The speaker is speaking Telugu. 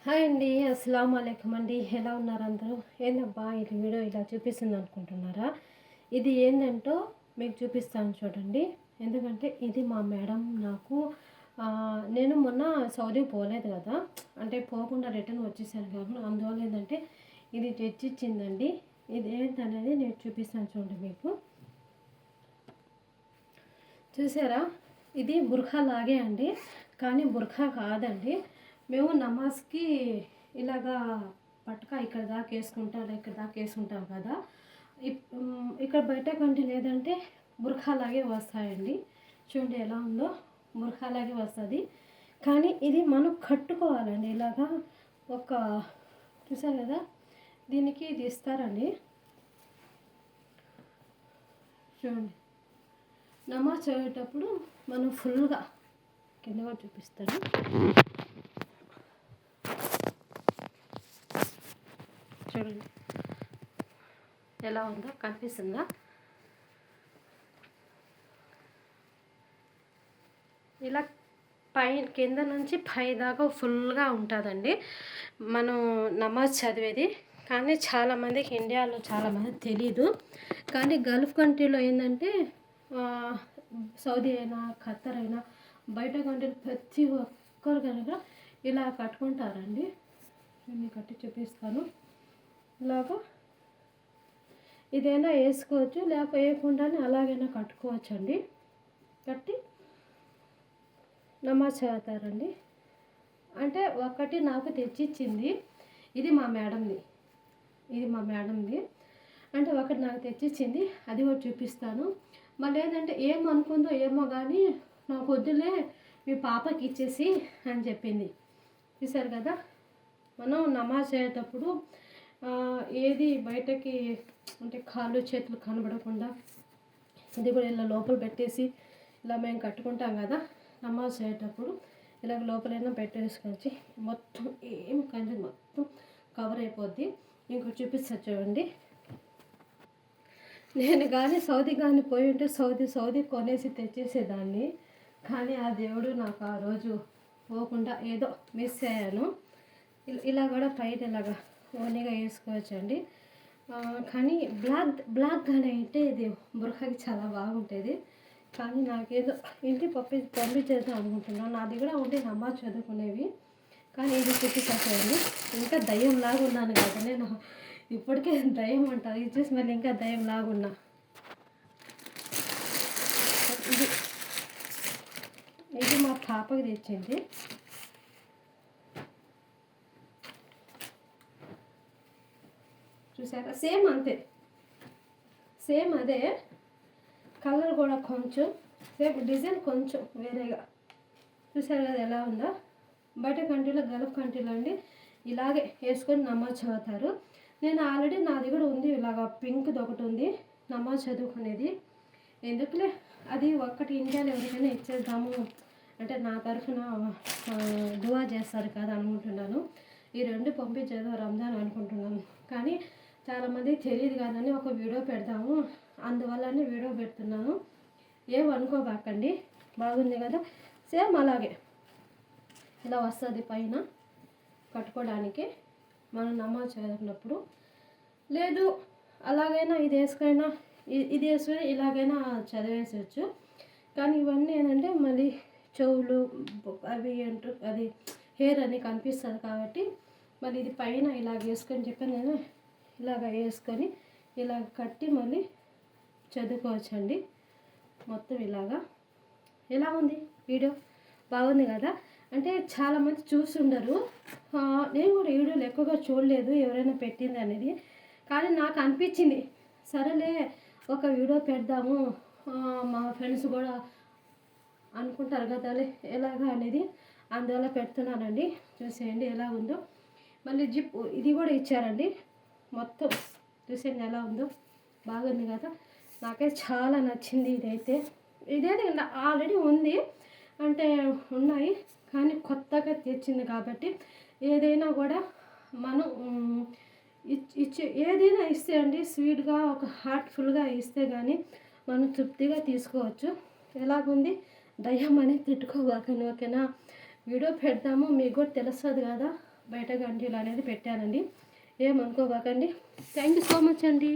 హాయ్ అండి, అస్సలాము అలైకుం అండి. ఎలా ఉన్నారు అందరూ? ఏందబ్బా ఇది వీడియో ఇలా చూపిస్తుంది అనుకుంటున్నారా? ఇది ఏంటంటో మీకు చూపిస్తాను చూడండి. ఎందుకంటే ఇది మా మేడం నాకు నేను మొన్న సౌదీ పోలేదు కదా, అంటే పోకుండా రిటర్న్ వచ్చేసాను కాబట్టి అందువల్ల ఏంటంటే ఇది తెచ్చిచ్చిందండి. ఇది ఏంటనేది నేను చూపిస్తాను చూడండి మీకు. చూసారా, ఇది బుర్ఖా లాగే అండి, కానీ బుర్ఖా కాదండి. మేము నమాజ్కి ఇలాగా పట్టుక ఇక్కడ దాకా వేసుకుంటాం, ఇక్కడ దాకా వేసుకుంటాం కదా. ఇక్కడ బయట కంటే లేదంటే బుర్ఖా లాగే వస్తాయండి. చూడండి ఎలా ఉందో, బుర్ఖా లాగే వస్తుంది. కానీ ఇది మనం కట్టుకోవాలండి ఇలాగా. ఒక చూసారు కదా, దీనికి ఇది ఇస్తారండి. చూడండి, నమాజ్ చదివేటప్పుడు మనం ఫుల్గా కింద కూడా చూపిస్తాను. చూడండి ఎలా ఉందో, కనిపిస్తుందా? ఇలా కింద నుంచి పై దాకా ఫుల్గా ఉంటుందండి మనం నమాజ్ చదివేది. కానీ చాలామందికి ఇండియాలో చాలామంది తెలీదు. కానీ గల్ఫ్ కంట్రీలో ఏంటంటే సౌదీ అయినా ఖత్తర్ అయినా బయట కంట్రీ ప్రతి ఒక్కరు కనుక ఇలా కట్టుకుంటారండి. నేను కట్టి చూపిస్తాను. ఇలాగా ఇదైనా వేసుకోవచ్చు, లేకపోతే వేయకుండానే అలాగైనా కట్టుకోవచ్చు అండి. కట్టి నమాజ్ చదువుతారండి. అంటే ఒకటి నాకు తెచ్చిచ్చింది, ఇది మా మేడంది. అంటే ఒకటి నాకు తెచ్చిచ్చింది, అది కూడా చూపిస్తాను. మళ్ళీ ఏంటంటే ఏమనుకుందో ఏమో కానీ నాకు వద్దులే, మీ పాపకి ఇచ్చేసి అని చెప్పింది. చూసారు కదా, మనం నమాజ్ చేసేటప్పుడు ఏది బయటకి అంటే కాళ్ళు చేతులు కనబడకుండా ఇది కూడా ఇలా లోపల పెట్టేసి ఇలా మేము కట్టుకుంటాం కదా. నమాజ్ చేసేటప్పుడు ఇలా లోపలైనా పెట్టేసుకొచ్చి మొత్తం ఏం కంటే మొత్తం కవర్ అయిపోద్ది. ఇంకొక చూపిస్తా చూడండి. నేను కానీ సౌదీ కానీ పోయి ఉంటే సౌదీ కొనేసి తెచ్చేసేదాన్ని. కానీ ఆ దేవుడు నాకు ఆ రోజు పోకుండా ఏదో మిస్ అయ్యాను. ఇలా కూడా పైన ఇలాగా ఓనిగా వేసుకోవచ్చండి. కానీ బ్లాక్గానే అయితే ఇది బుర్ఖాకి చాలా బాగుంటుంది. కానీ నాకేదో ఇంటికి పంపించేద్దాం అనుకుంటున్నాను. నాది కూడా ఉంటే నమాజ్ చదువుకునేవి. కానీ ఇది చూపించండి. ఇంకా దయ్యంలాగా ఉన్నాను కదా నేను. ఇప్పటికే దయ్యం అంటారు, ఇది చూసి మళ్ళీ ఇంకా దయ్యంలాగా ఉన్నా. ఇది మా పాపకి తెచ్చింది. చూసారా, సేమ్ అంతే, సేమ్ అదే కలర్ కూడా కొంచెం సేమ్, డిజైన్ కొంచెం వేరేగా. చూసారు కదా ఎలా ఉందో. బయట కంట్రీలో గల్ఫ్ కంట్రీలో అండి ఇలాగే వేసుకొని నమాజ్ చదువుతారు. నేను ఆల్రెడీ నా దగ్గర ఉంది ఇలాగా పింక్ది ఒకటి ఉంది నమాజ్ చదువుకునేది. ఎందుకులే అది ఒక్కటి ఇండియాలో ఎవరికైనా ఇచ్చేద్దాము అంటే నా తరఫున దువా చేస్తారు కదా అనుకుంటున్నాను. ఈ రెండు పంపించేదో రంజాన్ అనుకుంటున్నాను. కానీ చాలామంది తెలియదు కదని ఒక వీడియో పెడతాము, అందువల్లనే వీడియో పెడుతున్నాను. ఏమనుకోబాకండి, బాగుంది కదా. సేమ్ అలాగే ఇలా వస్తుంది పైన కట్టుకోవడానికి మనం నమాజ్ చదివినప్పుడు. లేదు అలాగైనా ఇది వేసుకైనా ఇలాగైనా చదివేసవచ్చు. కానీ ఇవన్నీ ఏంటంటే మళ్ళీ చెవులు అవి అంటూ అది హెయిర్ అని కనిపిస్తుంది కాబట్టి మళ్ళీ ఇది పైన ఇలాగ వేసుకొని చెప్పి నేను ఇలాగ వేసుకొని ఇలా కట్టి మళ్ళీ చదువుకోవచ్చండి. మొత్తం ఇలాగా. ఎలా ఉంది వీడియో? బాగుంది కదా. అంటే చాలామంది చూస్తుండరు, నేను కూడా వీడియోలు ఎక్కువగా చూడలేదు ఎవరైనా పెట్టింది అనేది. కానీ నాకు అనిపించింది సరేలే ఒక వీడియో పెడదాము, మా ఫ్రెండ్స్ కూడా అనుకుంటారు కదా ఎలాగా అనేది, అందువల్ల పెడుతున్నానండి. చూసేయండి ఎలా ఉందో. మళ్ళీ జిప్ ఇది కూడా ఇచ్చారండి మొత్తం. చూసేయండి ఎలా ఉందో, బాగుంది కదా. నాకైతే చాలా నచ్చింది. ఇదైతే ఆల్రెడీ ఉంది అంటే ఉన్నాయి, కానీ కొత్తగా తెచ్చింది కాబట్టి ఏదైనా కూడా మనం ఏదైనా ఇస్తే అండి స్వీట్గా ఒక హార్ట్ఫుల్గా ఇస్తే కానీ మనం తృప్తిగా తీసుకోవచ్చు. ఎలాగుంది, దయ్యం అనేది తిట్టుకోబాకండి, ఓకేనా. వీడియో పెడతాము, మీకు కూడా తెలుస్తుంది కదా, బయట గంజులు అనేది పెట్టానండి, ఏమనుకోబాకండి. థ్యాంక్ యూ సో మచ్ అండి.